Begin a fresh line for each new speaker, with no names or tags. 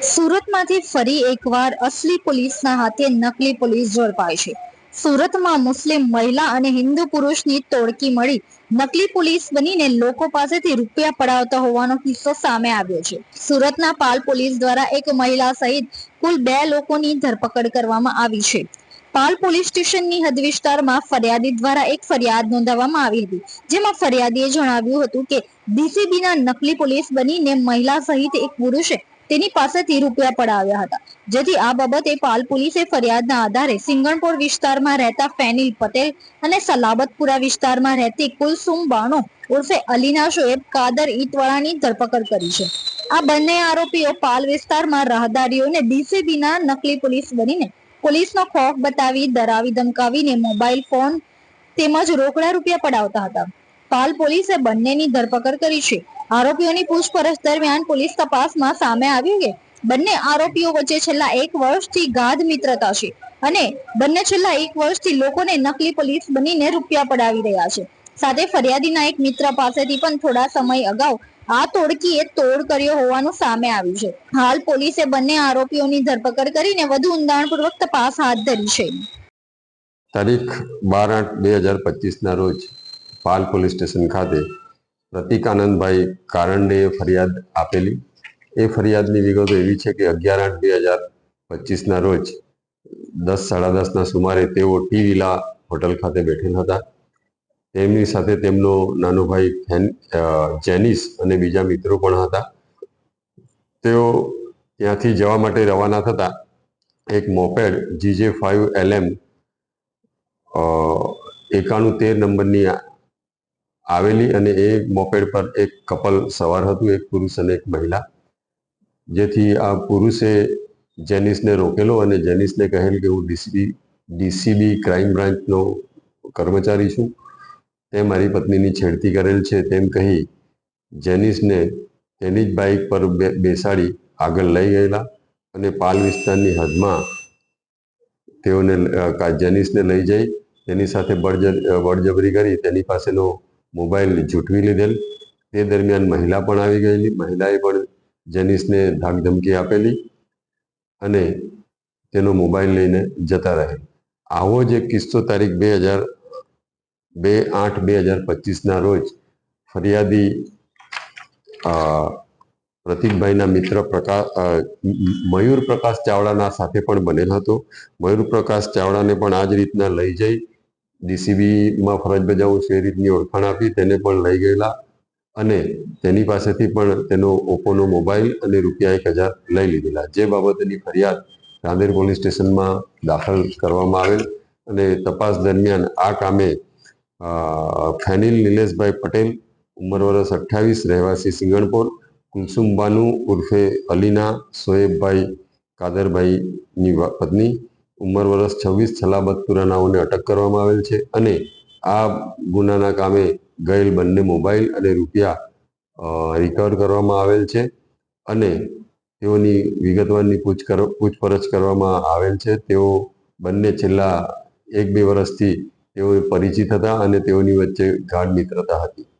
સુરતમાંથી ફરી એકવાર અસલી પોલીસના હાથે નકલી પોલીસ ઝડપાઈ છે. સુરતમાં મુસ્લિમ મહિલા અને હિન્દુ પુરુષની ટોળકી મળી નકલી પોલીસ બનીને લોકો પાસેથી રૂપિયા પડાવતા હોવાનો કિસ્સો સામે આવ્યો છે. સુરતના પાલ પોલીસ દ્વારા એક મહિલા સહિત કુલ 2 લોકોની ધરપકડ કરવામાં આવી છે. પાલ પોલીસ સ્ટેશનની હદ વિસ્તારમાં ફરિયાદી દ્વારા એક ફરિયાદ નોંધાવવામાં આવી હતી, જેમાં ફરિયાદીએ જણાવ્યું હતું કે ડીસીબીના નકલી પોલીસ બનીને મહિલા સહિત એક પુરુષે તેની પાસેથી રૂપિયા પડાવ્યા હતા, જેથી આ બાબતે પાલ પોલીસે ફરિયાદના આધારે સિંગણપોર વિસ્તારમાં રહેતા ફેનિલ પટેલ અને સલાબતપુરા વિસ્તારમાં રહેતી કુલસુમ બાનો ઉર્ફે અલીના શોએબ કાદર ઈટવાળાની ધરપકડ કરી છે. આ બંને આરોપીઓ પાલ વિસ્તારમાં રાહદારીઓને ડીસીબીના નકલી પોલીસ બનીને પોલીસનો ખોફ બતાવી ડરાવી ધમકાવીને મોબાઈલ ફોન તેમજ રોકડા રૂપિયા પડાવતા હતા. પાલ પોલીસે બંનેની ધરપકડ કરી છે. આરોપીઓની પૂછપરછ દરમિયાન પોલીસ તપાસમાં સામે આવ્યું કે બંને આરોપીઓ વચ્ચે છેલ્લા 1 વર્ષથી ગાઢ મિત્રતા છે અને બંને છેલ્લા 1 વર્ષથી લોકોને નકલી પોલીસ બનીને રૂપિયા પડાવી રહ્યા છે. સાથે ફરિયાદીના એક મિત્ર પાસેથી પણ થોડા સમય અગાઉ આ ટોળકીએ તોડ કર્યો હોવાનું સામે આવ્યું છે. હાલ પોલીસે બંને આરોપીઓની ધરપકડ કરીને વધુ ઊંડાણપૂર્વક તપાસ હાથ ધરી છે.
તારીખ 12/8/2025 રોજ પાલ પોલીસ સ્ટેશન ખાતે પ્રતિક આનંદભાઈ કારંડેએ ફરિયાદ આપેલી. એ ફરિયાદની વિગતો એવી છે કે 11/8/2025 રોજ 10:10:30 સુમારે તેઓ ટી વિલા હોટલ ખાતે બેઠેલ હતા. તેમની સાથે તેમનો નાનો ભાઈ જેનિસ અને બીજા મિત્રો પણ હતા. તેઓ ત્યાંથી જવા માટે રવાના થતા એક મોપેડ GJ5LM 9113 નંબરની આવેલી અને એ મોપેડ પર એક કપલ સવાર હતું, એક પુરુષ અને એક મહિલા. જેથી આ પુરુષે જેનિસને રોકેલો અને જેનિસને કહેલ કે હું ડીસીબી ક્રાઇમ બ્રાન્ચનો કર્મચારી છું, તે મારી પત્નીની છેડતી કરેલ છે તેમ કહી જેનિસને તેની જ બાઇક પર બેસાડી આગળ લઈ ગયેલા અને પાલ વિસ્તારની હદમાં તેઓને જેનિસને લઈ જઈ તેની સાથે બળજબરી કરી તેની પાસેનો મોબાઈલ ઝૂંટવી લીધેલ. તે દરમિયાન મહિલા પણ આવી ગયેલી. મહિલાએ પણ જેનિસને ધાકધમકી આપેલી અને તેનો મોબાઈલ લઈને જતા રહેલ. આવો જ એક કિસ્સો તારીખ 2/8/2025 રોજ ફરિયાદી પ્રતિકભાઈના મિત્ર મયુર પ્રકાશ ચાવડાના સાથે પણ બનેલ હતો. મયુર પ્રકાશ ચાવડાને પણ આ જ રીતના લઈ જઈ ડીસીબીમાં ફરજ બજાવું છું એ રીતની ઓળખાણ આપી તેને પણ લઈ ગયેલા અને તેની પાસેથી પણ તેનો ઓપ્પોનો મોબાઈલ અને રૂપિયા 1000 લઈ લીધેલા. જે બાબતની ફરિયાદ રાંદેર પોલીસ સ્ટેશનમાં દાખલ કરવામાં આવેલ અને તપાસ દરમિયાન આ કામે ફેનિલ નિલેશભાઈ પટેલ, ઉંમર વર્ષ 28, રહેવાસી સિંગણપોર, કુલસુમ બાનુ ઉર્ફે અલીના શોએબભાઈ કાદરભાઈની પત્ની, ઉંમર વર્ષ 26, છલાબતપુરા નાઓને અટક કરવામાં આવેલ છે અને આ ગુનાના કામે ગયેલ બંને મોબાઈલ અને રૂપિયા રિકવર કરવામાં આવેલ છે અને તેઓની વિગતવારની પૂછપરછ કરવામાં આવેલ છે. તેઓ બંને છેલ્લા 1-2 વર્ષથી તેઓ પરિચિત હતા અને તેઓની વચ્ચે ગાઢ મિત્રતા હતી.